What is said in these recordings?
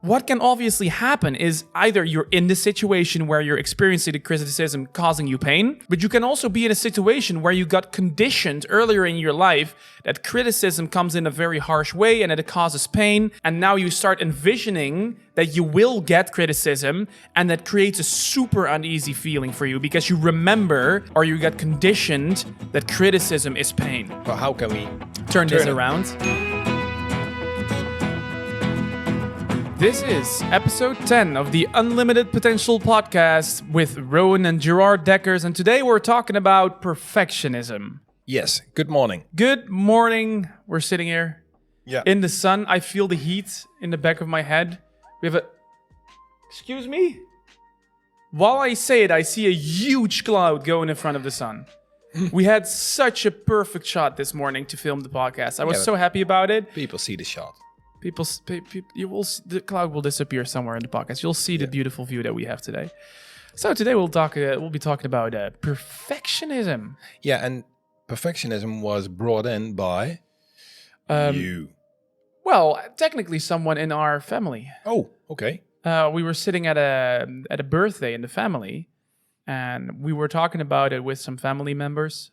what can obviously happen is either you're in the situation where you're experiencing the criticism causing you pain, but you can also be in a situation where you got conditioned earlier in your life that criticism comes in a very harsh way and that it causes pain, and now you start envisioning that you will get criticism, and that creates a super uneasy feeling for you because you remember or you get conditioned that criticism is pain. Well, how can we Turn this around. This is episode 10 of the Unlimited Potential podcast with Rowan and Gerard Deckers, and today we're talking about perfectionism. Yes, good morning. Good morning. We're sitting here Yeah. in the sun. I feel the heat in the back of my head. We have a... Excuse me? While I say it, I see a huge cloud going in front of the sun. We had such a perfect shot this morning to film the podcast. I was so happy about it. People see the shot. You will see, the cloud will disappear somewhere in the podcast. You'll see the beautiful view that we have today. So today we'll be talking about perfectionism. Yeah, and perfectionism was brought in by you. Well, technically, someone in our family. Oh, okay. We were sitting at a birthday in the family, and we were talking about it with some family members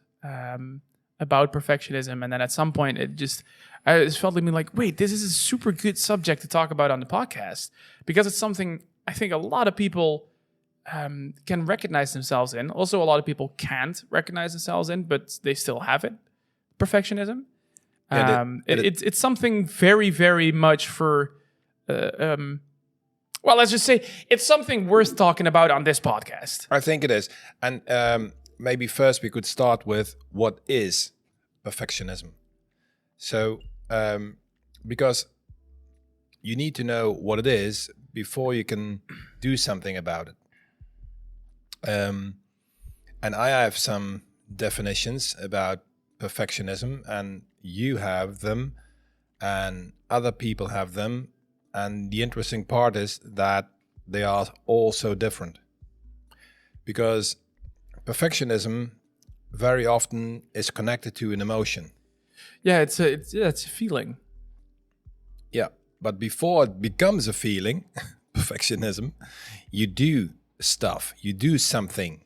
about perfectionism, and then at some point I just felt like, wait, this is a super good subject to talk about on the podcast because it's something I think a lot of people can recognize themselves in. Also, a lot of people can't recognize themselves in, but they still have it. Perfectionism. It's something very, very much for... well, let's just say it's something worth talking about on this podcast. I think it is. And maybe first we could start with what is perfectionism. So, because you need to know what it is before you can do something about it. And I have some definitions about perfectionism, and you have them, and other people have them. And the interesting part is that they are all so different. Because perfectionism very often is connected to an emotion. Yeah, it's a feeling. Yeah, but before it becomes a feeling, perfectionism, you do stuff, you do something.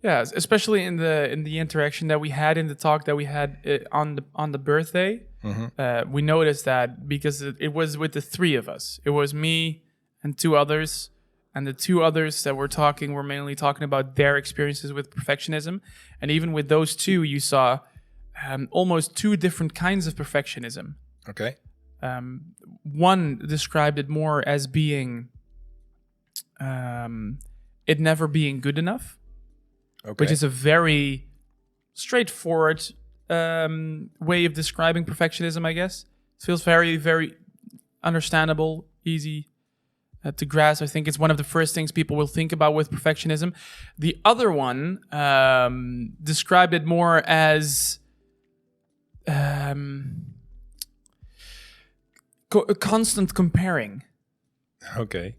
Yeah, especially in the interaction that we had in the talk that we had on the birthday. Mm-hmm. We noticed that because it was with the three of us. It was me and two others, and the two others that were talking were mainly talking about their experiences with perfectionism. And even with those two, you saw almost two different kinds of perfectionism. Okay. One described it more as being it never being good enough, which is a very straightforward way of describing perfectionism, I guess. It feels very, very understandable, easy to grasp. I think it's one of the first things people will think about with perfectionism. The other one described it more as constant comparing. Okay.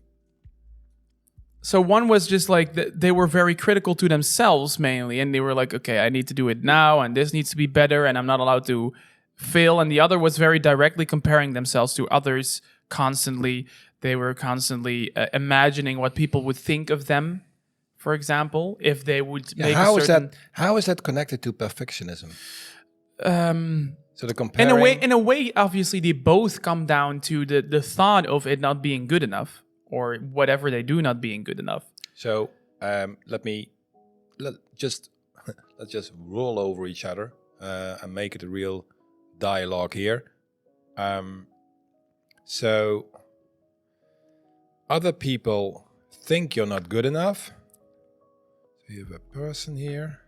So one was just like they were very critical to themselves mainly, and they were like, okay, I need to do it now, and this needs to be better, and I'm not allowed to fail. And the other was very directly comparing themselves to others constantly. They were constantly imagining what people would think of them, for example, if they would make how a certain... How is that connected to perfectionism? So the comparing... In a way, obviously, they both come down to the thought of it not being good enough, or whatever they do not being good enough. So let's just roll over each other and make it a real dialogue here. So other people think you're not good enough. So you have a person here,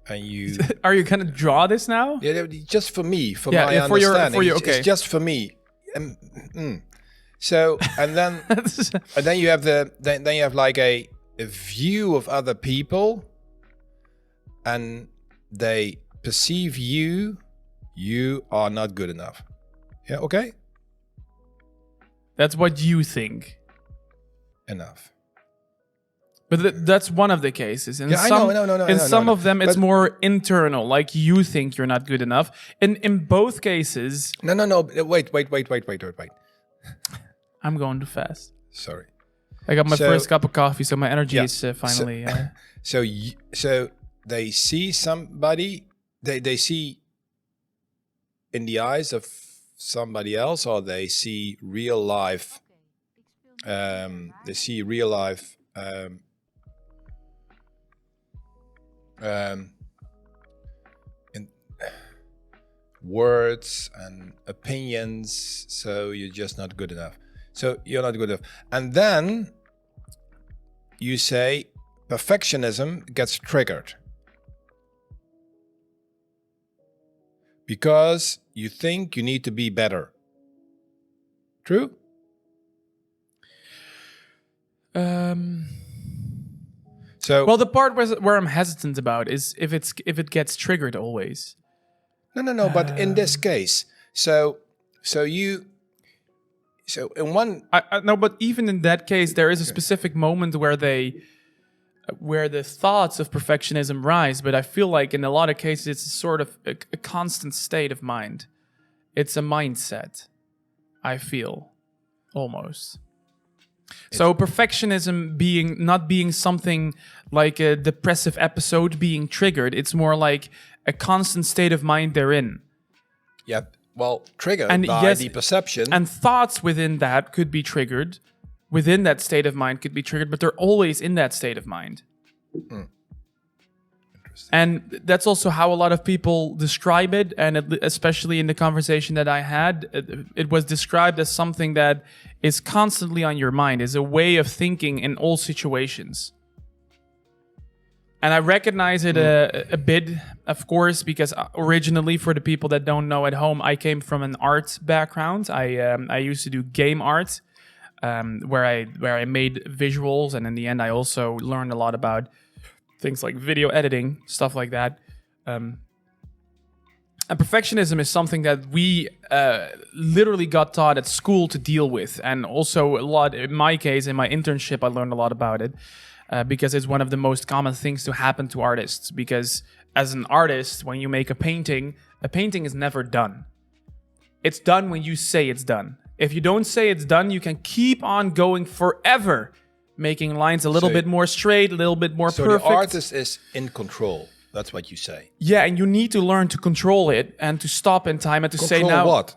and you are you gonna draw this now? Yeah, just for me, my understanding. For you, okay. It's just for me. So and then you have then you have like a view of other people, and they perceive you are not good enough. Yeah, okay? That's what you think. Enough. But that's one of the cases. In some of them, it's more internal. Like you think you're not good enough. In both cases... No. Wait. I'm going too fast. Sorry. I got my So- first cup of coffee, so my energy Yeah. is finally. So they see somebody, they see in the eyes of somebody else, or they see real life. They see real life. In words and opinions. So you're just not good enough. So you're not good enough, and then you say perfectionism gets triggered because you think you need to be better. True? So Well, the part where I'm hesitant about is if it gets triggered always. no. But in this case, so in one, I no, but even in that case, there is a specific moment where the thoughts of perfectionism rise. But I feel like in a lot of cases, it's sort of a constant state of mind. It's a mindset. I feel almost. So perfectionism not being something like a depressive episode being triggered. It's more like a constant state of mind they're in. yeah, well, triggered And by yes, the perception. And thoughts within that could be triggered. Within that state of mind could be triggered, but they're always in that state of mind. And that's also how a lot of people describe it. And especially in the conversation that I had, it was described as something that is constantly on your mind, is a way of thinking in all situations. And I recognize it a bit, of course, because originally, for the people that don't know at home, I came from an art background. I used to do game art, where I made visuals, and in the end, I also learned a lot about things like video editing, stuff like that. And perfectionism is something that we literally got taught at school to deal with, and also a lot. In my case, in my internship, I learned a lot about it. Because it's one of the most common things to happen to artists. Because as an artist, when you make a painting is never done. It's done when you say it's done. If you don't say it's done, you can keep on going forever, making lines a little bit more straight, a little bit more perfect. So the artist is in control. That's what you say. Yeah, and you need to learn to control it and to stop in time and to say now what?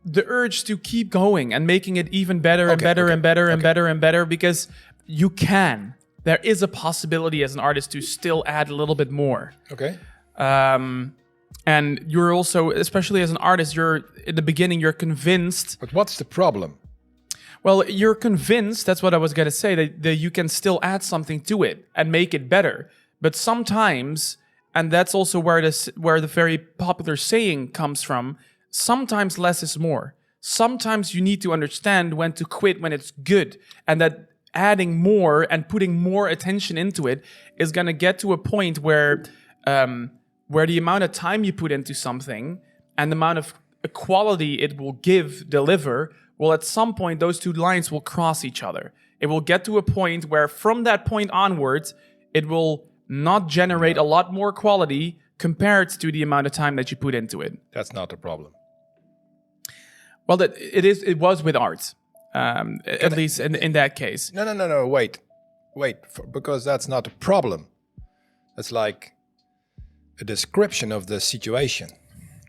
The urge to keep going and making it even better and better and better and better and better, because you can. There is a possibility as an artist to still add a little bit more. Okay. And you're also, especially as an artist, you're in the beginning, you're convinced. But what's the problem? Well, you're convinced, that's what I was going to say, that you can still add something to it and make it better. But sometimes, and that's also where the very popular saying comes from, sometimes less is more. Sometimes you need to understand when to quit when it's good, and that adding more and putting more attention into it is going to get to a point where the amount of time you put into something and the amount of quality it will deliver, well, at some point, those two lines will cross each other. It will get to a point where from that point onwards, it will not generate a lot more quality compared to the amount of time that you put into it. That's not the problem. Well, it was with art. At least in that case. No. Wait. Because that's not a problem. That's like a description of the situation.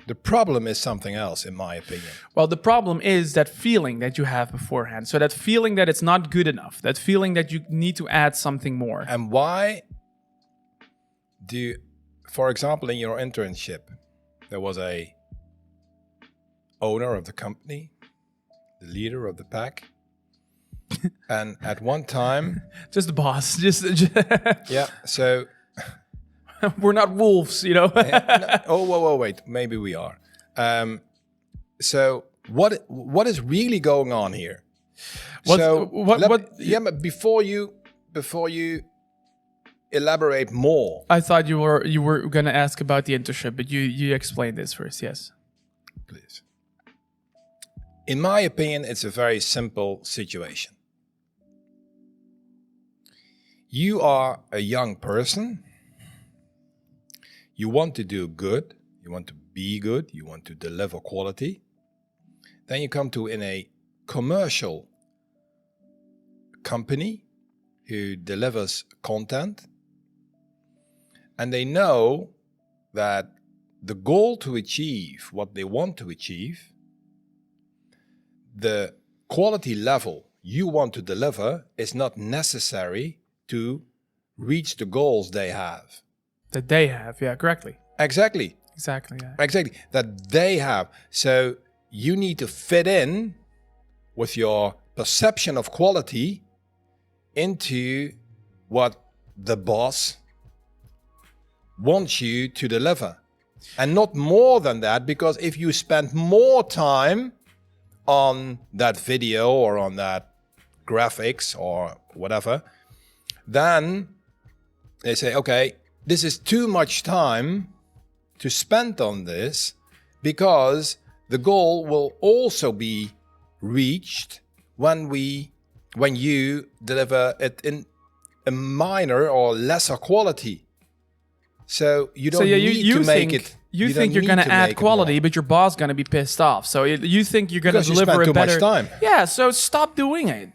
The problem is something else, in my opinion. Well, the problem is that feeling that you have beforehand. So that feeling that it's not good enough. That feeling that you need to add something more. And why do you, for example, in your internship, there was a owner of the company, the leader of the pack, and at one time, just the boss. Just yeah. So we're not wolves, you know. Wait. Maybe we are. So what is really going on here? But before you elaborate more, I thought you were going to ask about the internship, but you explained this first. Yes, please. In my opinion, it's a very simple situation. You are a young person. You want to do good. You want to be good. You want to deliver quality. Then you come to in a commercial company who delivers content, and they know that the goal to achieve what they want to achieve, the quality level you want to deliver is not necessary to reach the goals they have. That they have, yeah, correctly. Exactly. Exactly, yeah. Exactly. That they have. So you need to fit in with your perception of quality into what the boss wants you to deliver. And not more than that, because if you spend more time on that video or on that graphics or whatever, then they say, okay, this is too much time to spend on this, because the goal will also be reached when you deliver it in a minor or lesser quality. So you don't need to make it. You think you're going to add quality, but your boss going to be pissed off. So you think you're going to deliver a better. Too much time. Yeah. So stop doing it.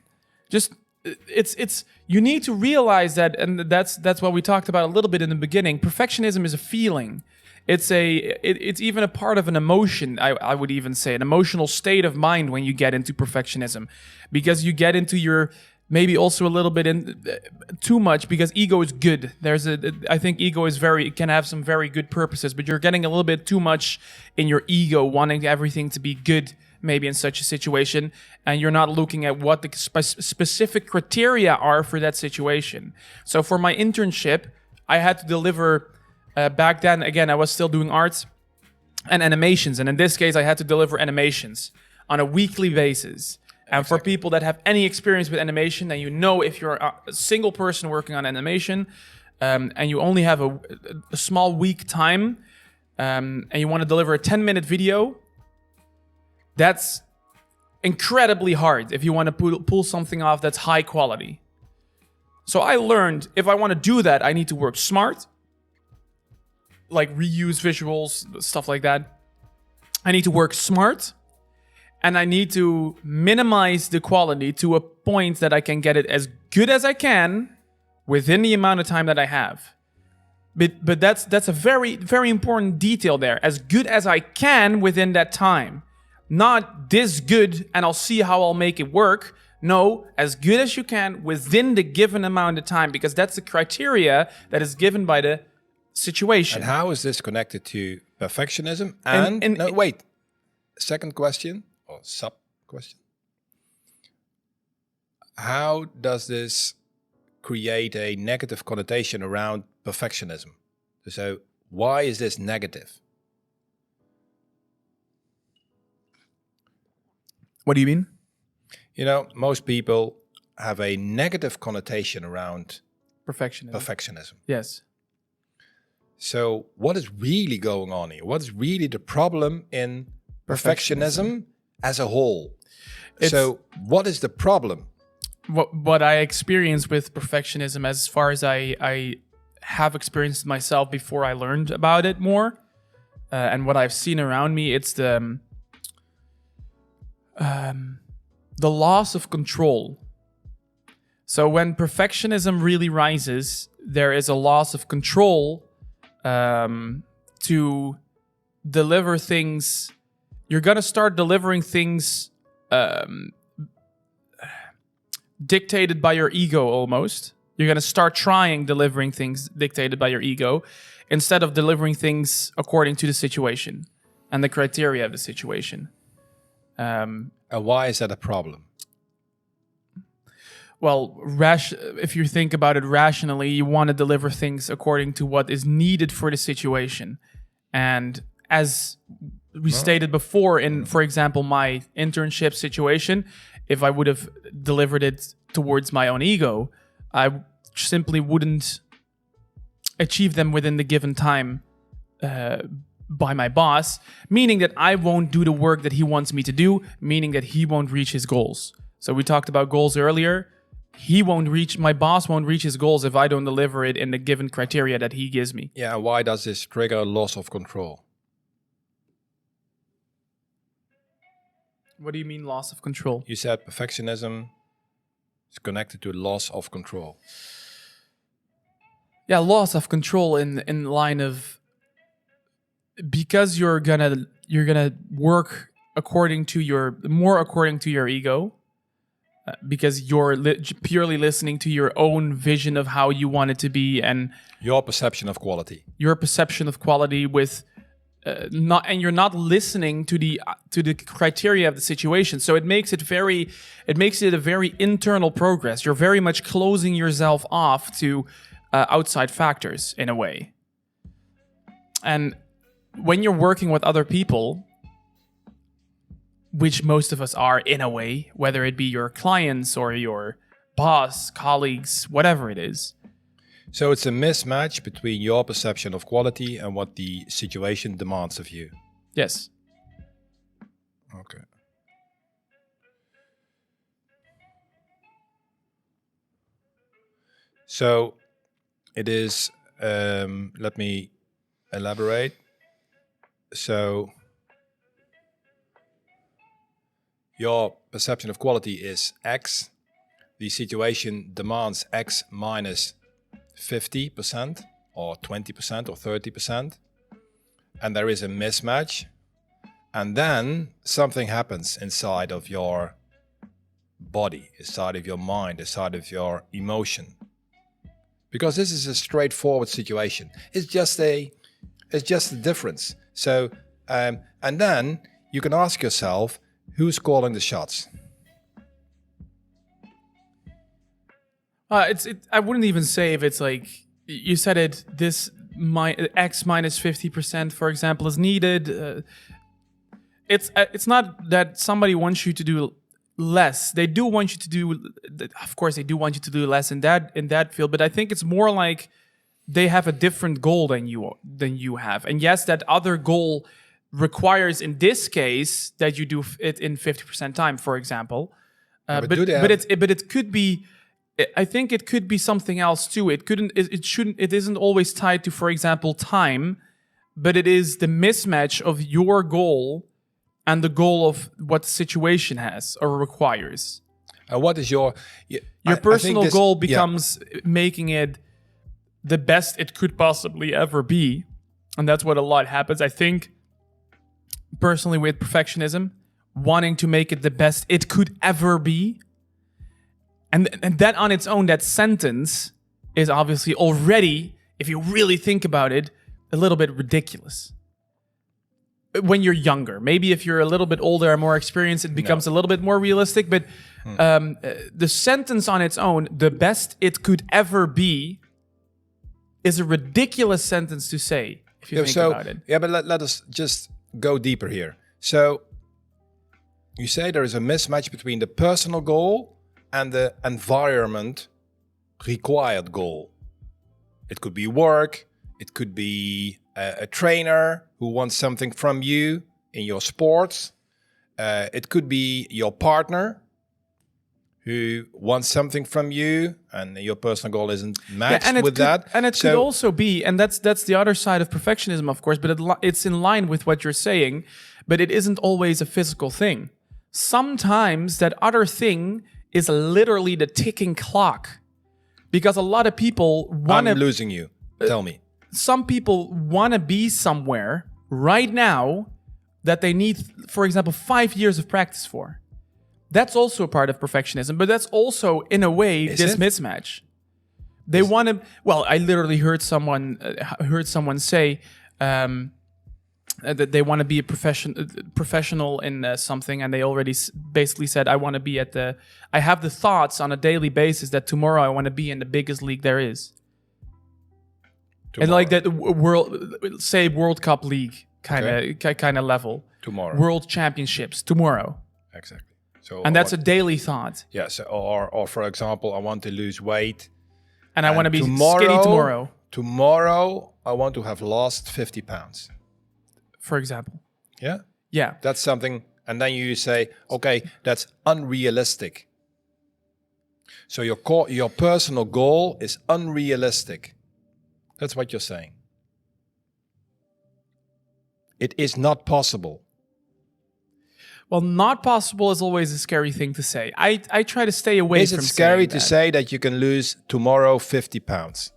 Just it's you need to realize that, and that's what we talked about a little bit in the beginning. Perfectionism is a feeling. It's even a part of an emotion. I would even say an emotional state of mind when you get into perfectionism, because you get into your. Maybe also a little bit in too much, because ego is good. I think ego is can have some very good purposes, but you're getting a little bit too much in your ego, wanting everything to be good, maybe in such a situation, and you're not looking at what the specific criteria are for that situation. So for my internship, I had to deliver, back then, again, I was still doing arts and animations, and in this case, I had to deliver animations on a weekly basis. And for people that have any experience with animation, and you know, if you're a single person working on animation, and you only have a small week time, and you want to deliver a 10-minute video, that's incredibly hard if you want to pull something off that's high quality. So I learned, if I want to do that, I need to work smart, like reuse visuals, stuff like that. I need to work smart. And I need to minimize the quality to a point that I can get it as good as I can within the amount of time that I have. But that's a very, very important detail there. As good as I can within that time. Not this good and I'll see how I'll make it work. No, as good as you can within the given amount of time, because that's the criteria that is given by the situation. And how is this connected to perfectionism? Second question. Or sub question. How does this create a negative connotation around perfectionism? So why is this negative? What do you mean? You know, most people have a negative connotation around perfectionism. Yes. So what is really going on here? What is really the problem in perfectionism as a whole? So what is the problem? What I experience with perfectionism, as far as I have experienced myself before I learned about it more, and what I've seen around me, it's the loss of control. So when perfectionism really rises, there is a loss of control to deliver things. You're going to start delivering things dictated by your ego almost. You're going to start delivering things dictated by your ego instead of delivering things according to the situation and the criteria of the situation. And why is that a problem? Well, if you think about it rationally, you want to deliver things according to what is needed for the situation. And as we stated before, in, for example, my internship situation, if I would have delivered it towards my own ego, I simply wouldn't achieve them within the given time by my boss, meaning that I won't do the work that he wants me to do, meaning that he won't reach his goals. So we talked about goals earlier. My boss won't reach his goals if I don't deliver it in the given criteria that he gives me. Yeah, why does this trigger loss of control? What do you mean loss of control? You said perfectionism It's connected to loss of control. Yeah, loss of control in line of, because you're gonna work according to your ego, because you're purely listening to your own vision of how you want it to be, and Your perception of quality. your perception of quality with and you're not listening to the criteria of the situation. So it makes it a very internal progress. You're very much closing yourself off to outside factors in a way. And when you're working with other people, which most of us are in a way, whether it be your clients or your boss, colleagues, whatever it is. So it's a mismatch between your perception of quality and what the situation demands of you. Yes. Okay. So it is, let me elaborate. So your perception of quality is X. The situation demands X minus 50% or 20% or 30%. And there is a mismatch. And then something happens inside of your body, inside of your mind, inside of your emotion. Because this is a straightforward situation. It's just a difference. So, and then you can ask yourself, who's calling the shots? I wouldn't even say if it's like you said it. X minus 50%, for example, is needed. It's not that somebody wants you to do less. They do want you to do. Of course, they do want you to do less in that field. But I think it's more like they have a different goal than you have. And yes, that other goal requires, in this case, that you do it in 50% time, for example. But it could be. I think it could be something else too. It isn't always tied to, for example, time, but it is the mismatch of your goal and the goal of what the situation has or requires. What is your personal goal becomes making it the best it could possibly ever be, and that's what a lot happens. I think personally with perfectionism, wanting to make it the best it could ever be. And that on its own, that sentence is obviously already, if you really think about it, a little bit ridiculous. When you're younger, maybe if you're a little bit older and more experienced, it becomes a little bit more realistic. But the sentence on its own, the best it could ever be, is a ridiculous sentence to say, if you think about it. Yeah, but let us just go deeper here. So you say there is a mismatch between the personal goal and the environment required goal. It could be work, it could be a trainer who wants something from you in your sports. It could be your partner who wants something from you and your personal goal isn't matched with that. And it could also be, and that's the other side of perfectionism, of course, but it's in line with what you're saying, but it isn't always a physical thing. Sometimes that other thing is literally the ticking clock. Because a lot of people want to... I'm losing you. Tell me. Some people want to be somewhere right now that they need, for example, 5 years of practice for. That's also a part of perfectionism, but that's also, in a way, mismatch. They want to... Well, I literally heard someone say... that they want to be a professional in something, and they already basically said, I have the thoughts on a daily basis that tomorrow I want to be in the biggest league there is. Tomorrow. And like that World Cup league kind of level. Tomorrow. World Championships tomorrow. Exactly. So and that's a daily thought. Yeah. So, or for example, I want to lose weight, and I want to be skinny tomorrow. Tomorrow, I want to have lost 50 pounds. For example. Yeah? Yeah. That's something, and then you say, okay, that's unrealistic. So your personal goal is unrealistic. That's what you're saying. It is not possible. Well, not possible is always a scary thing to say. I try to stay away Is from it scary saying to that. say that you can lose tomorrow 50 pounds?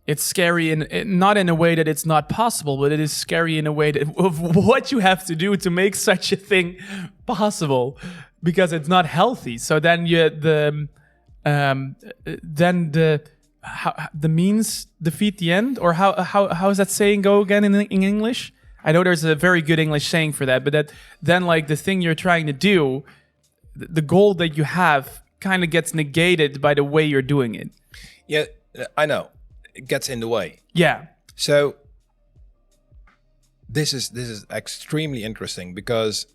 It's scary not in a way that it's not possible, but it is scary in a way that of what you have to do to make such a thing possible, because it's not healthy. So then the means defeat the end, or how does that saying go again in English? I know there's a very good English saying for that, but that then like the thing you're trying to do, the goal that you have kind of gets negated by the way you're doing it. Yeah, I know. It gets in the way. Yeah. So this is extremely interesting because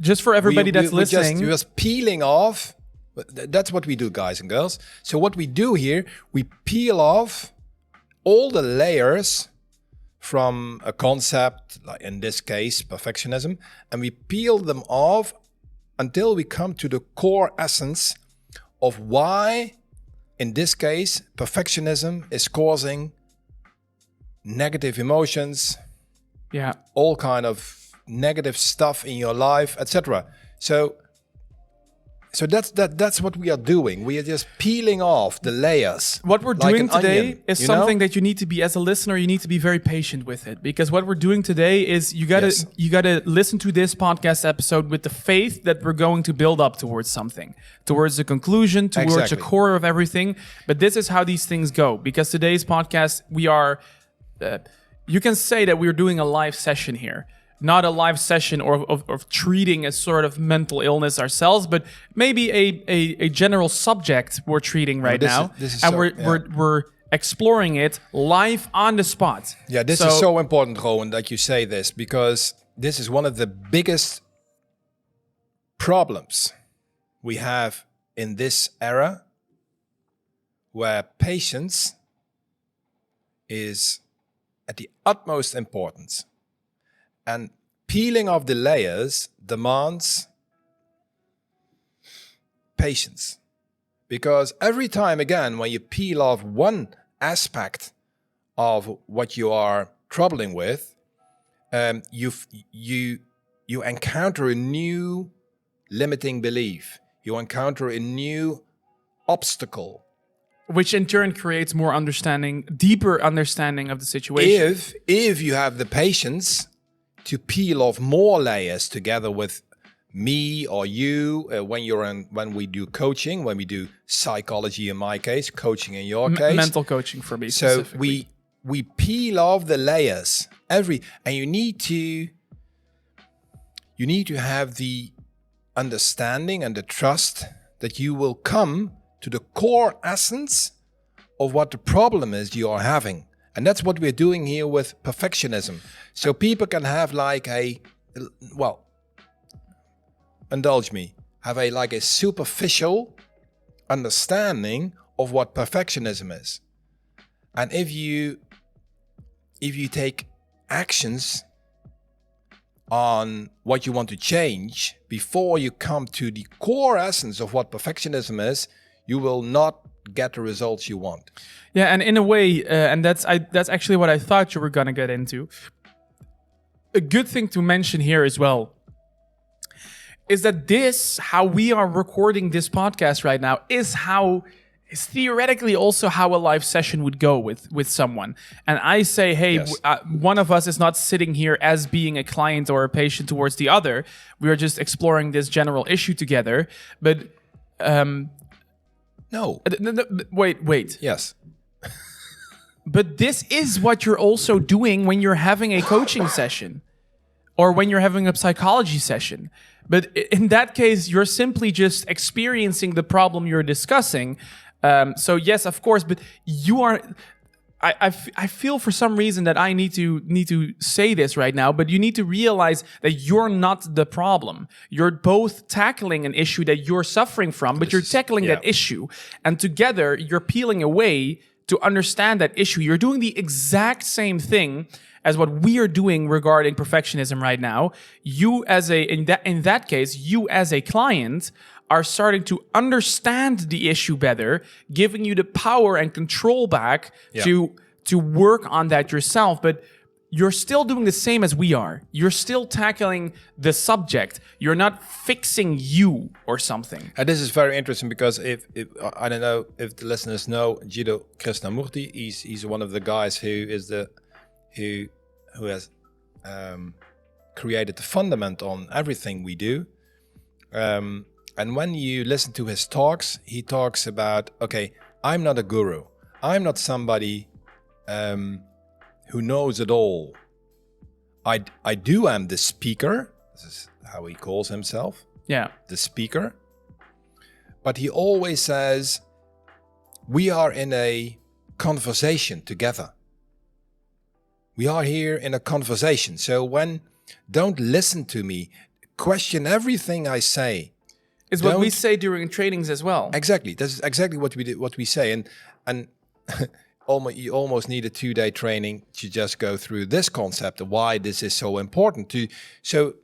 just for everybody that's listening, we're just peeling off. That's what we do, guys and girls. So what we do here, we peel off all the layers from a concept, like in this case, perfectionism, and we peel them off until we come to the core essence of why, in this case, perfectionism is causing negative emotions, all kind of negative stuff in your life, etc. So that's what we are doing. We are just peeling off the layers. What we're like doing today onion, is something that you need to be, as a listener, you need to be very patient with it. Because what we're doing today is you gotta listen to this podcast episode with the faith that we're going to build up towards something, towards the conclusion, towards the core of everything. But this is how these things go. Because today's podcast, we are, you can say that we're doing a live session here. Not a live session of treating a sort of mental illness ourselves, but maybe a general subject we're treating right now. We're exploring it live on the spot. Yeah, this is so important, Rowan, that you say this, because this is one of the biggest problems we have in this era, where patience is at the utmost importance. And peeling off the layers demands patience. Because every time, again, when you peel off one aspect of what you are troubling with, you encounter a new limiting belief. You encounter a new obstacle. Which in turn creates more understanding, deeper understanding of the situation. If you have the patience to peel off more layers together with me or you, when we do coaching, when we do psychology in my case, coaching in your case, mental coaching for me. So we peel off the layers and you need to have the understanding and the trust that you will come to the core essence of what the problem is you are having. And that's what we're doing here with perfectionism. So people can have indulge me, have a superficial understanding of what perfectionism is. And if you take actions on what you want to change before you come to the core essence of what perfectionism is, you will not get the results you want. Yeah, and in a way, and that's actually what I thought you were going to get into. A good thing to mention here as well is that how we are recording this podcast right now is theoretically also how a live session would go with someone. And I say, hey, yes. One of us is not sitting here as being a client or a patient towards the other. We are just exploring this general issue together. But no. Wait. Yes. But this is what you're also doing when you're having a coaching session or when you're having a psychology session. But in that case, you're simply just experiencing the problem you're discussing. So yes, of course, but you are... I feel for some reason that I need to say this right now, but you need to realize that you're not the problem. You're both tackling an issue that you're suffering from, but you're tackling that issue. And together, you're peeling away to understand that issue. You're doing the exact same thing as what we are doing regarding perfectionism right now. You as in that case, you as a client are starting to understand the issue better, giving you the power and control back to work on that yourself. But you're still doing the same as we are. You're still tackling the subject. You're not fixing you or something. And this is very interesting because if I don't know if the listeners know Jiddu Krishnamurti, he's one of the guys who has created the fundament on everything we do. And when you listen to his talks, he talks about, okay, I'm not a guru. I'm not somebody who knows it all. I am the speaker. This is how he calls himself. Yeah. The speaker. But he always says, we are in a conversation together. We are here in a conversation. So don't listen to me. Question everything I say. It's what we say during trainings as well. Exactly. That's exactly what we say. And you almost need a 2-day training to just go through this concept of why this is so important. So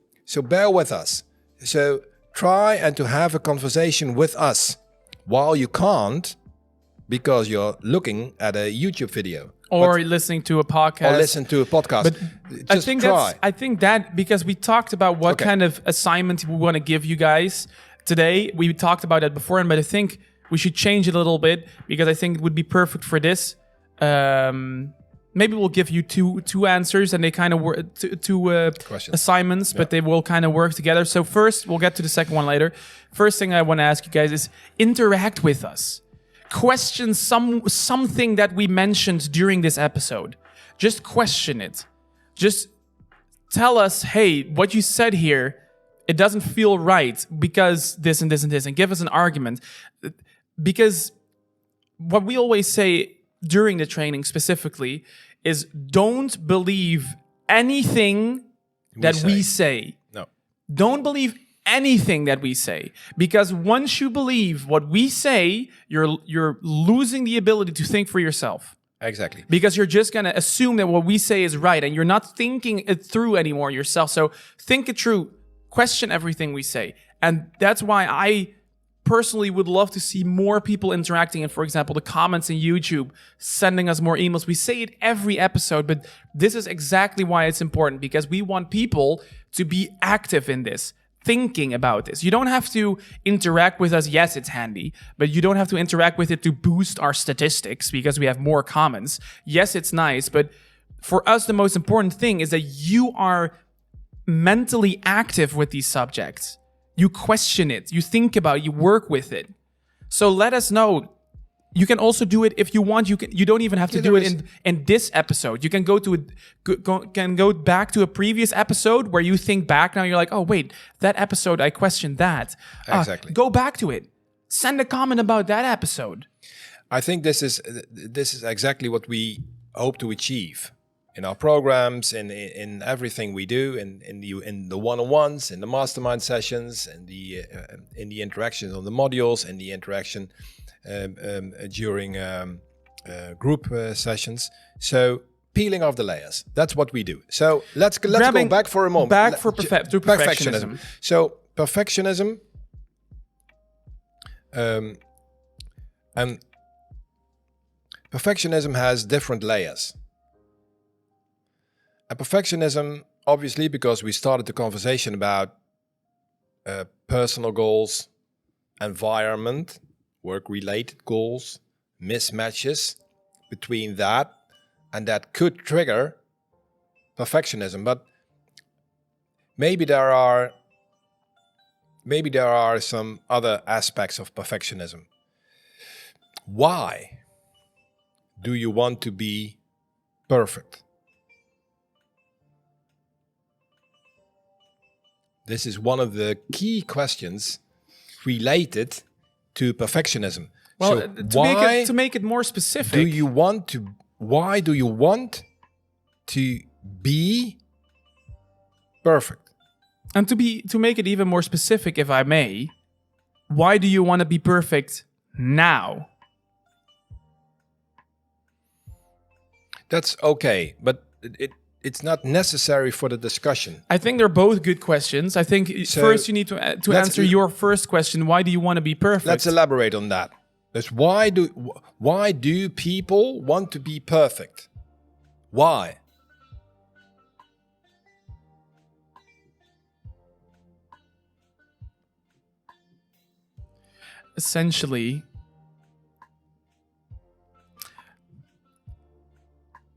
bear with us. So try and to have a conversation with us while you can't because you're looking at a YouTube video. Or listening to a podcast. Or listen to a podcast. But just try. I think that because we talked about what kind of assignment we want to give you guys today. We talked about that before, but I think we should change it a little bit because I think it would be perfect for this. Maybe we'll give you two answers and they kind of work two assignments, but they will kind of work together. So first, we'll get to the second one later. First thing I want to ask you guys is interact with us. Question something that we mentioned during this episode. Just question it. Just tell us, hey, what you said here, it doesn't feel right because this and this and this, and give us an argument. Because what we always say during the training specifically is don't believe anything that we say. No. Don't believe anything that we say, because once you believe what we say, you're losing the ability to think for yourself. Exactly. Because you're just going to assume that what we say is right and you're not thinking it through anymore yourself. So think it through, question everything we say. And that's why I personally would love to see more people interacting in, for example, the comments in YouTube, sending us more emails. We say it every episode, but this is exactly why it's important, because we want people to be active in this, thinking about this. You don't have to interact with us. Yes, it's handy, but you don't have to interact with it to boost our statistics because we have more comments. Yes, it's nice, but for us, the most important thing is that you are mentally active with these subjects. You question it, you think about it, you work with it. So let us know. You can also do it if you want. You don't even have to do it in this episode. You can go back to a previous episode where you think back. Now you're like, oh wait, that episode I questioned that. Exactly. Go back to it. Send a comment about that episode. I think this is exactly what we hope to achieve in our programs, in everything we do, in the one-on-ones, in the mastermind sessions, in the interactions on the modules, in the interaction during group sessions. So peeling off the layers, that's what we do. So let's go back for a moment. Back to perfectionism. So perfectionism, and perfectionism has different layers. And perfectionism, obviously, because we started the conversation about personal goals, environment, work-related goals, mismatches between that, and that could trigger perfectionism. But maybe there are some other aspects of perfectionism. Why do you want to be perfect? This is one of the key questions related to perfectionism. Well, so to make it more specific, why do you want to be perfect? And to make it even more specific, if I may, why do you want to be perfect now? That's okay, but it's not necessary for the discussion. I think they're both good questions. I think first you need to answer your first question. Why do you want to be perfect? Let's elaborate on that. That's why do people want to be perfect? Why? essentially,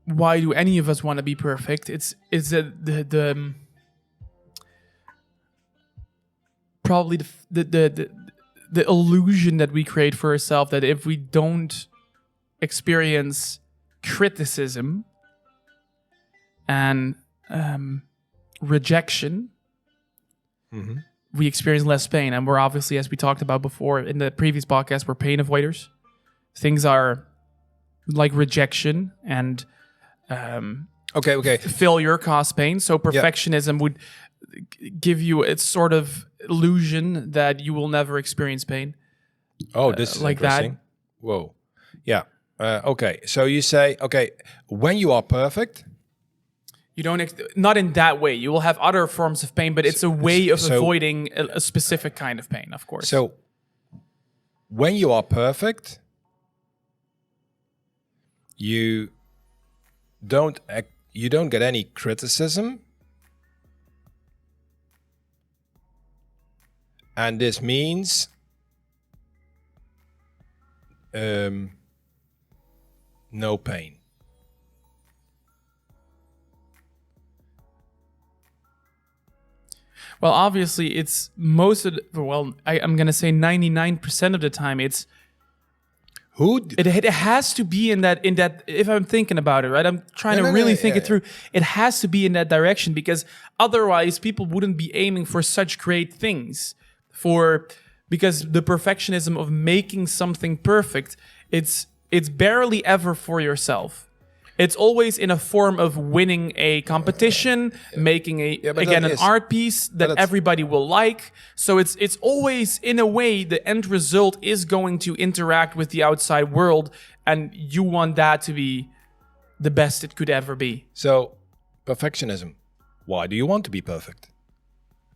why do any of us want to be perfect? It's the probably the illusion that we create for ourselves that if we don't experience criticism and rejection, we experience less pain. And we're obviously, as we talked about before in the previous podcast, we're pain avoiders. Things are like rejection and failure cause pain. So perfectionism would give you its sort of illusion that you will never experience pain. Oh, this is like interesting. that. Whoa. Yeah. Okay. So you say, okay, when you are perfect, you don't not in that way. You will have other forms of pain, but it's a way of avoiding a specific kind of pain, of course. So when you are perfect, you don't get any criticism, and this means no pain. Well, obviously, it's I'm going to say 99% of the time, it's it has to be in that if I'm thinking about it, right? I'm trying to really think it through. It has to be in that direction because otherwise people wouldn't be aiming for such great things because the perfectionism of making something perfect, it's barely ever for yourself. It's always in a form of winning a competition, making an art piece that everybody will like. So it's always, in a way, the end result is going to interact with the outside world, and you want that to be the best it could ever be. So, perfectionism. Why do you want to be perfect?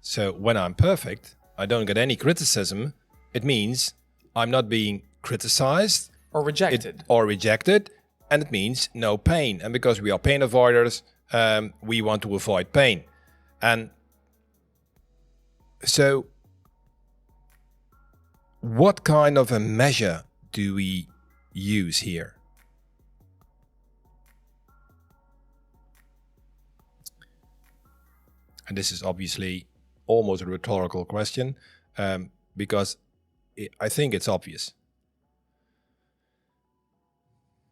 So when I'm perfect, I don't get any criticism. It means I'm not being criticized or rejected. And it means no pain. And because we are pain avoiders, we want to avoid pain. And so what kind of a measure do we use here? And this is obviously almost a rhetorical question, because I think it's obvious.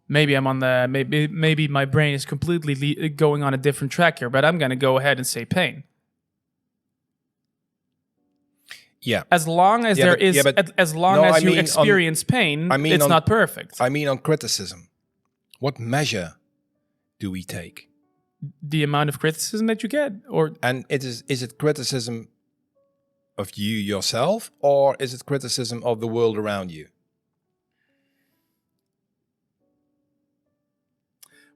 Maybe I'm on maybe my brain is completely going on a different track here, but I'm going to go ahead and say pain. Yeah. As long as you experience pain, it's not perfect. I mean on criticism. What measure do we take? The amount of criticism that you get, and is it criticism of you yourself, or is it criticism of the world around you?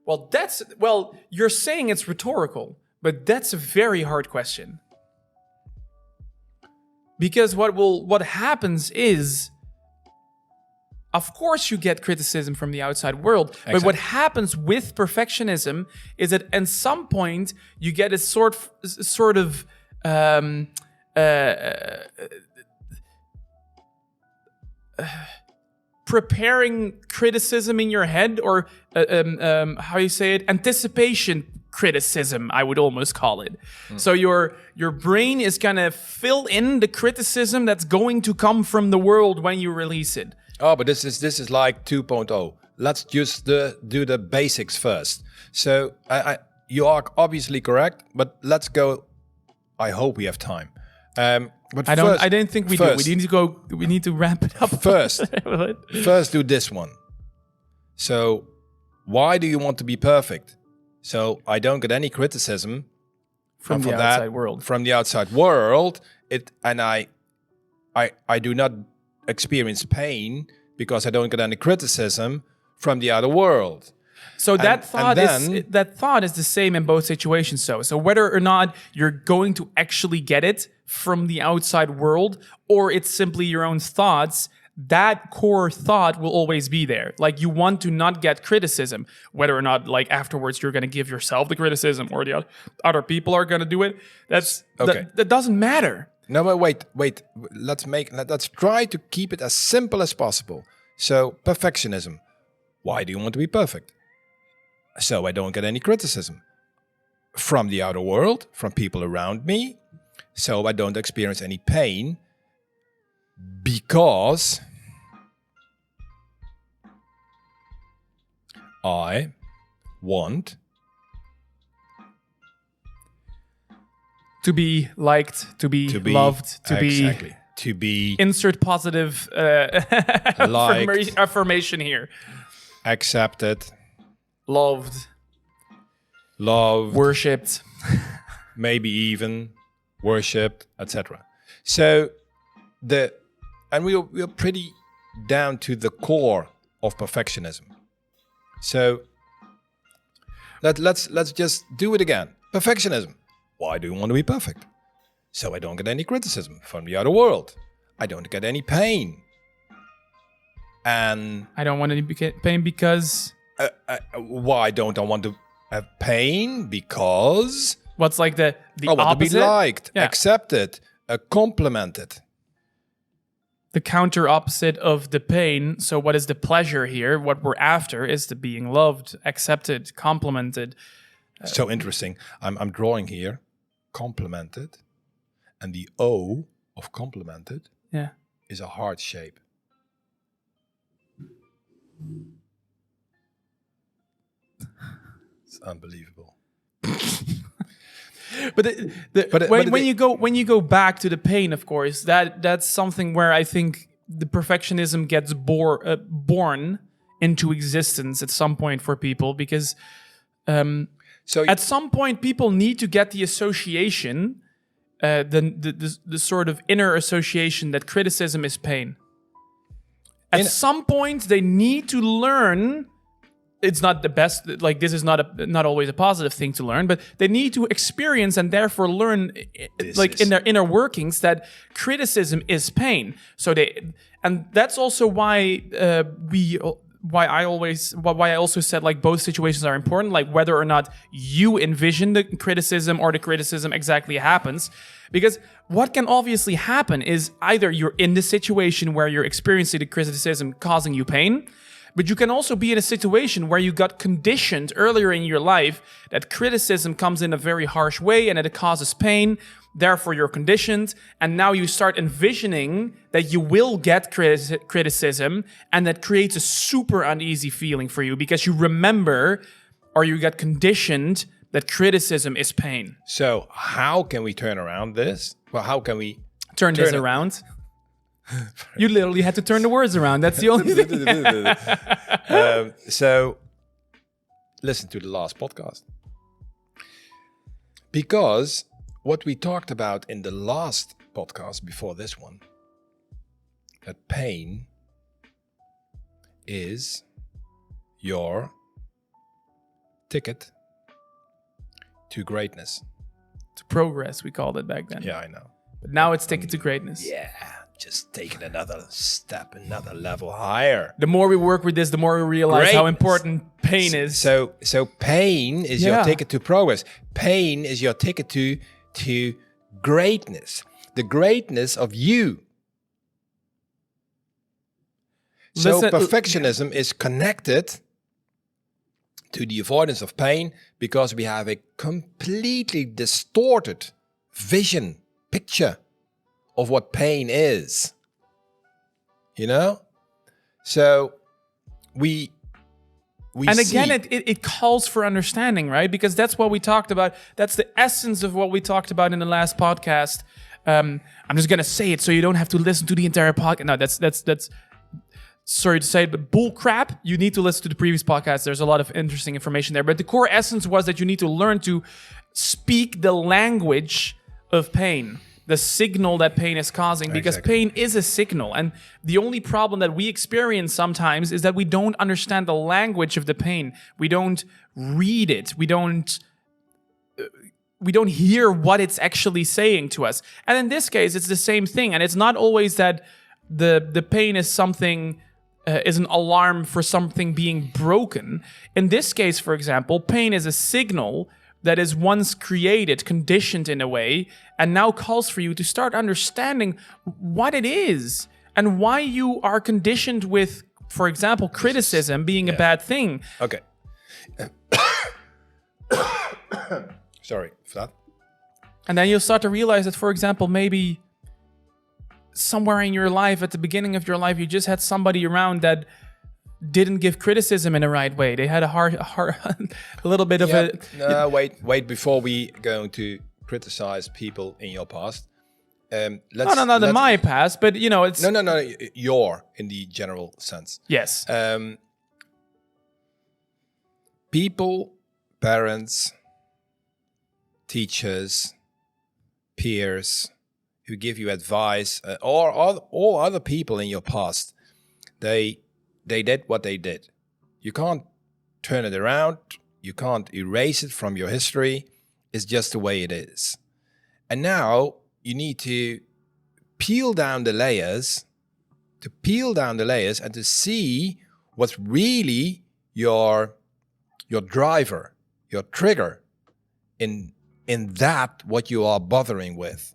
Well, you're saying it's rhetorical, but that's a very hard question. Because what happens is, of course you get criticism from the outside world, exactly. But what happens with perfectionism is that at some point you get a sort of preparing criticism in your head, or how you say it, anticipation criticism, I would almost call it. So your brain is gonna fill in the criticism that's going to come from the world when you release it. Oh, but this is like 2.0. Let's just do the basics first. So you are obviously correct, but let's go. I hope we have time. But I don't think we do. We need to ramp it up first. First, do this one. So, why do you want to be perfect? So I don't get any criticism from the outside world. From the outside world, I do not experience pain because I don't get any criticism from the outer world. So that thought is the same in both situations. So whether or not you're going to actually get it from the outside world, or it's simply your own thoughts, that core thought will always be there. Like, you want to not get criticism, whether or not, like, afterwards you're going to give yourself the criticism or the other people are going to do it. That doesn't matter. No, but wait. Let's try to keep it as simple as possible. So, perfectionism. Why do you want to be perfect? So I don't get any criticism from the outer world, from people around me. So I don't experience any pain because I want to be liked, to be loved, to be insert positive liked, affirmation here. Accepted, loved, worshipped, maybe even worshipped, etc. So we're pretty down to the core of perfectionism. So let's just do it again. Perfectionism. Why do you want to be perfect? So I don't get any criticism from the outer world. I don't get any pain. And I don't want any pain because... why don't I want to have pain? Because... What's like the I want opposite? to be liked, accepted, complimented. The counter opposite of the pain. So what is the pleasure here? What we're after is the being loved, accepted, complimented. So interesting. I'm drawing here, complimented, and the O of complimented is a heart shape. It's unbelievable. When you go back to the pain, of course, that's something where I think the perfectionism gets born into existence at some point for people, because at some point people need to get the association, the sort of inner association that criticism is pain. At some point they need to learn. It's not the best, like this is not always a positive thing to learn, but they need to experience and therefore learn in their inner workings that criticism is pain. So and that's also why why I also said like both situations are important, like whether or not you envision the criticism or the criticism exactly happens. Because what can obviously happen is either you're in the situation where you're experiencing the criticism causing you pain, but you can also be in a situation where you got conditioned earlier in your life that criticism comes in a very harsh way and that it causes pain. Therefore, you're conditioned. And now you start envisioning that you will get criticism, and that creates a super uneasy feeling for you because you remember or you get conditioned that criticism is pain. So how can we turn around this? Well, how can we turn this around? You literally had to turn the words around. That's the only thing. So, listen to the last podcast. Because what we talked about in the last podcast before this one, that pain is your ticket to greatness. To progress, we called it back then. Yeah, I know. But now it's ticket to greatness. Yeah. Just taking another step, another level higher. The more we work with this, the more we realize how important pain is. So pain is your ticket to progress. Pain is your ticket to greatness. The greatness of you. So perfectionism is connected to the avoidance of pain because we have a completely distorted picture of what pain is, you know? So we and again, it calls for understanding, right? Because that's what we talked about. That's the essence of what we talked about in the last podcast. I'm just gonna say it so you don't have to listen to the entire podcast. No, that's sorry to say it, but bull crap. You need to listen to the previous podcast. There's a lot of interesting information there. But the core essence was that you need to learn to speak the language of pain. The signal that pain is causing, because pain is a signal. And the only problem that we experience sometimes is that we don't understand the language of the pain. We don't read it. We don't hear what it's actually saying to us. And in this case, it's the same thing. And it's not always that the pain is something, is an alarm for something being broken. In this case, for example, pain is a signal that is once created, conditioned in a way, and now calls for you to start understanding what it is and why you are conditioned with, for example, criticism being a bad thing. Okay. Sorry for that. And then you'll start to realize that, for example, maybe somewhere in your life, at the beginning of your life, you just had somebody around that didn't give criticism in the right way. They had a little bit of a... No, wait. Before we going to criticize people in your past, not in my past, but it's... No. Your, in the general sense. Yes. People, parents, teachers, peers who give you advice, or all other people in your past, they did what they did. You can't turn it around. You can't erase it from your history. It's just the way it is. And now you need to peel down the layers, and to see what's really your driver, your trigger in that what you are bothering with.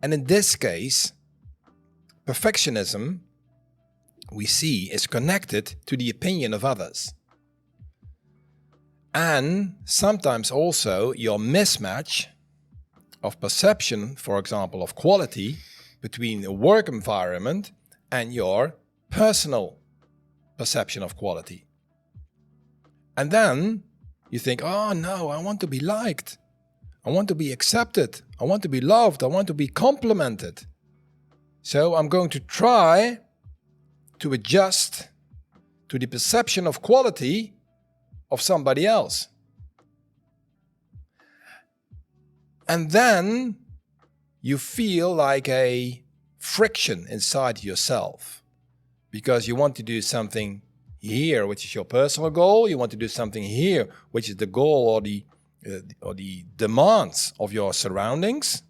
And in this case, perfectionism, we see, is connected to the opinion of others. And sometimes also your mismatch of perception, for example, of quality between the work environment and your personal perception of quality. And then you think, oh no, I want to be liked. I want to be accepted. I want to be loved. I want to be complimented. So I'm going to try to adjust to the perception of quality of somebody else. And then you feel like a friction inside yourself because you want to do something here, which is your personal goal. You want to do something here, which is the goal or the demands of your surroundings.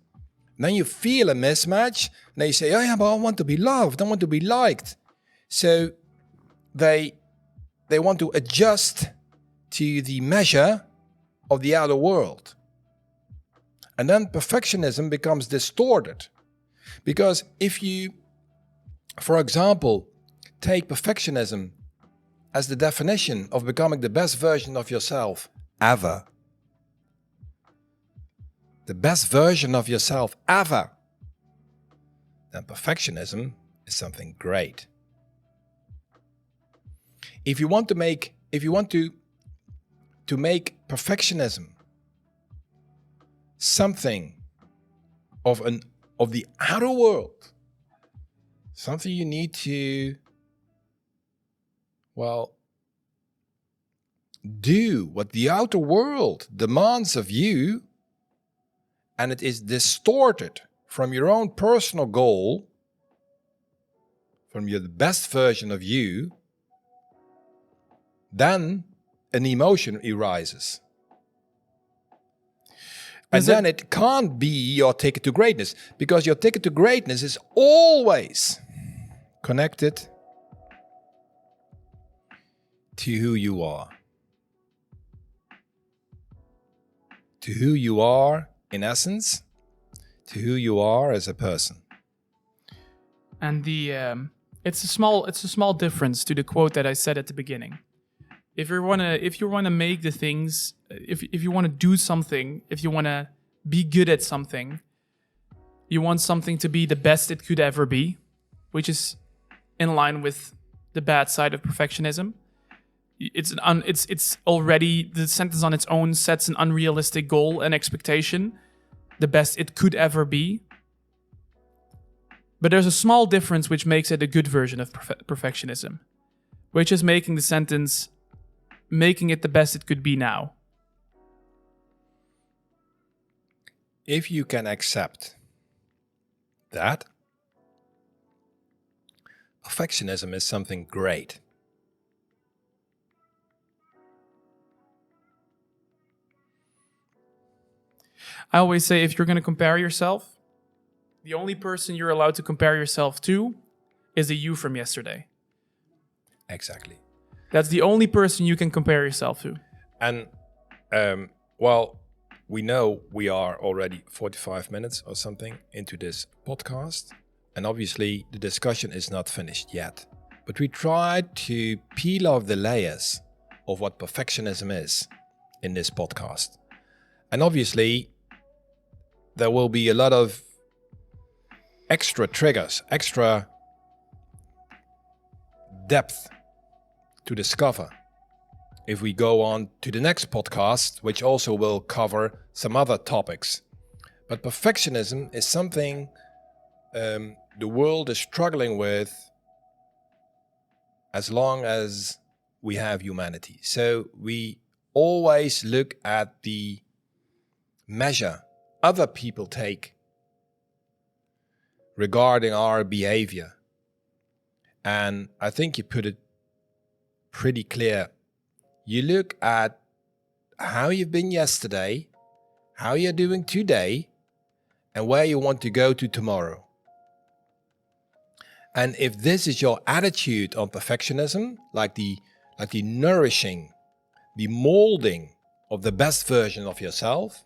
And then you feel a mismatch. And then you say, oh yeah, but I want to be loved. I want to be liked. So they want to adjust to the measure of the outer world. And then perfectionism becomes distorted. Because if you, for example, take perfectionism as the definition of becoming the best version of yourself ever, the best version of yourself ever, then perfectionism is something great. If you want to make perfectionism something of the outer world, something you need to, do what the outer world demands of you, and it is distorted from your own personal goal, from the best version of you, then an emotion arises. And then it can't be your ticket to greatness, because your ticket to greatness is always connected to who you are. To who you are in essence, to who you are as a person. And it's a small difference to the quote that I said at the beginning. If you wanna make the things, if you wanna do something, if you wanna be good at something, you want something to be the best it could ever be, which is in line with the bad side of perfectionism. It's already, the sentence on its own sets an unrealistic goal and expectation, the best it could ever be. But there's a small difference which makes it a good version of perfectionism, which is making the sentence, making it the best it could be now. If you can accept that, perfectionism is something great. I always say, if you're going to compare yourself, the only person you're allowed to compare yourself to is the you from yesterday. Exactly. That's the only person you can compare yourself to. And, we know we are already 45 minutes or something into this podcast. And obviously the discussion is not finished yet. But we tried to peel off the layers of what perfectionism is in this podcast. And obviously there will be a lot of extra triggers, extra depth to discover if we go on to the next podcast, which also will cover some other topics. But perfectionism is something the world is struggling with as long as we have humanity. So we always look at the measure other people take regarding our behavior. And I think you put it pretty clear. You look at how you've been yesterday, how you're doing today, and where you want to go to tomorrow. And if this is your attitude on perfectionism, like the nourishing, the molding of the best version of yourself,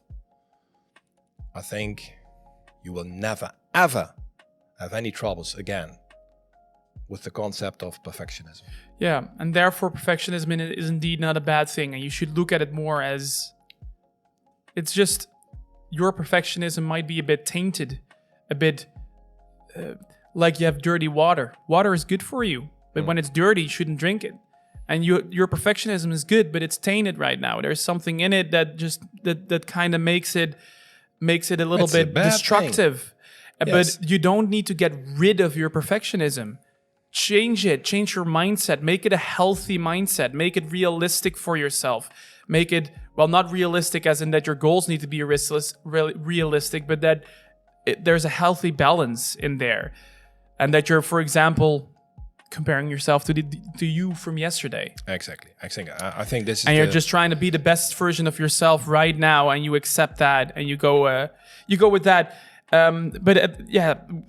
I think you will never, ever have any troubles again with the concept of perfectionism. Yeah, and therefore perfectionism is indeed not a bad thing, and you should look at it more as it's just your perfectionism might be a bit tainted, a bit like you have dirty water. Water is good for you, but when it's dirty, you shouldn't drink it. And your perfectionism is good, but it's tainted right now. There's something in it that just that kind of makes it a little bit destructive. Yes. But you don't need to get rid of your perfectionism. Change it. Change your mindset. Make it a healthy mindset. Make it realistic for yourself. Make it, well, not realistic as in that your goals need to be realistic, but that there's a healthy balance in there. And that you're, for example, comparing yourself to you from yesterday. Exactly. I think this is. And you're just trying to be the best version of yourself right now, and you accept that, and you go with that.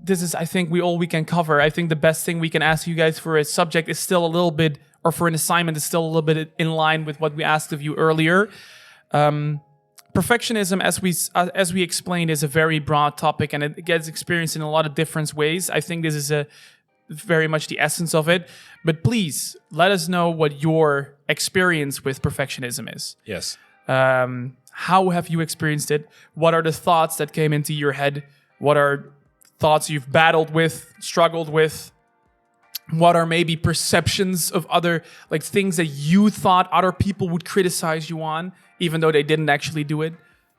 This is, I think, all we can cover. I think the best thing we can ask you guys for a subject is still a little bit, or for an assignment is still a little bit in line with what we asked of you earlier. Perfectionism, as we explained, is a very broad topic, and it gets experienced in a lot of different ways. I think this is very much the essence of it. But please let us know what your experience with perfectionism is. Yes. How have you experienced it? What are the thoughts that came into your head? What are thoughts you've battled with, struggled with? What are maybe perceptions of other, like things that you thought other people would criticize you on, even though they didn't actually do it?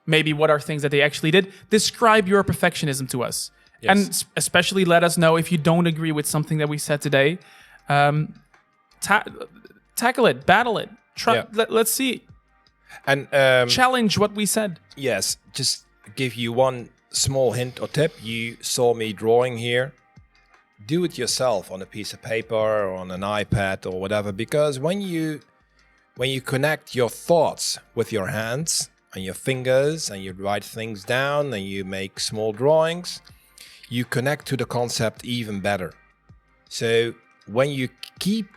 Maybe what are things that they actually did? Describe your perfectionism to us. Yes. And especially let us know if you don't agree with something that we said today. Tackle it, battle it. Let's see. And challenge what we said. Yes, just give you one small hint or tip. You saw me drawing here. Do it yourself on a piece of paper or on an iPad or whatever, because when you connect your thoughts with your hands and your fingers and you write things down and you make small drawings, you connect to the concept even better. So when you keep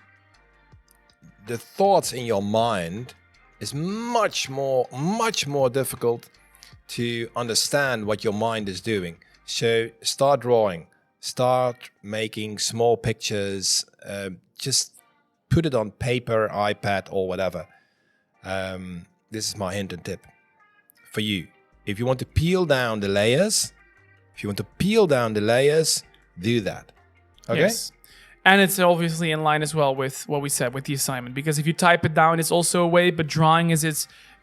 the thoughts in your mind, it's much more difficult to understand what your mind is doing. So start drawing, start making small pictures, just put it on paper, iPad or whatever. This is my hint and tip for you. If you want to peel down the layers, do that. Okay? Yes. And it's obviously in line as well with what we said with the assignment, because if you type it down, it's also a way, but drawing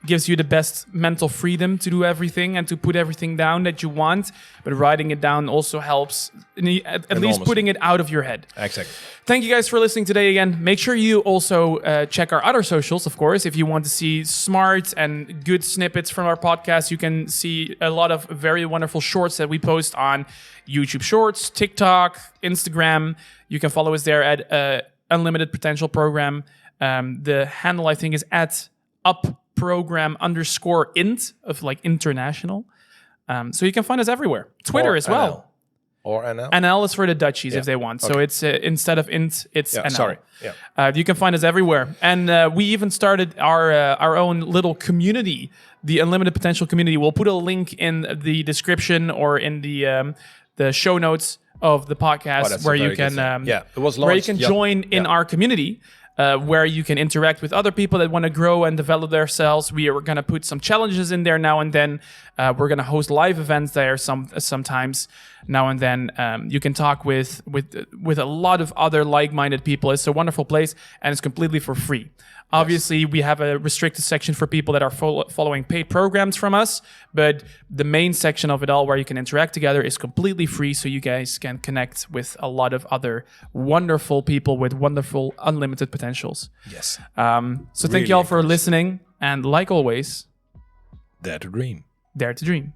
gives you the best mental freedom to do everything and to put everything down that you want. But writing it down also helps, at least putting it out of your head. Exactly. Thank you guys for listening today again. Make sure you also check our other socials, of course. If you want to see smart and good snippets from our podcast, you can see a lot of very wonderful shorts that we post on YouTube Shorts, TikTok, Instagram. You can follow us there at Unlimited Potential Program. The handle, I think, is at upprogram_int of like international. So you can find us everywhere. Twitter as well. Or NL? NL is for the Dutchies Yeah. if they want. So Okay. it's instead of int, it's Yeah, NL. sorry. Yeah. You can find us everywhere, and we even started our own little community, the Unlimited Potential community. We'll put a link in the description or in the show notes of the podcast that's where a you very good can thing. It was where you launched. can join in our community. Where you can interact with other people that want to grow and develop themselves. We are going to put some challenges in there now and then. We're going to host live events there sometimes now and then. You can talk with a lot of other like-minded people. It's a wonderful place, and it's completely for free. Obviously, we have a restricted section for people that are following paid programs from us, but the main section of it all where you can interact together is completely free, so you guys can connect with a lot of other wonderful people with wonderful unlimited potentials. Yes. So thank you all for listening, and like always, Dare to dream. dare to dream.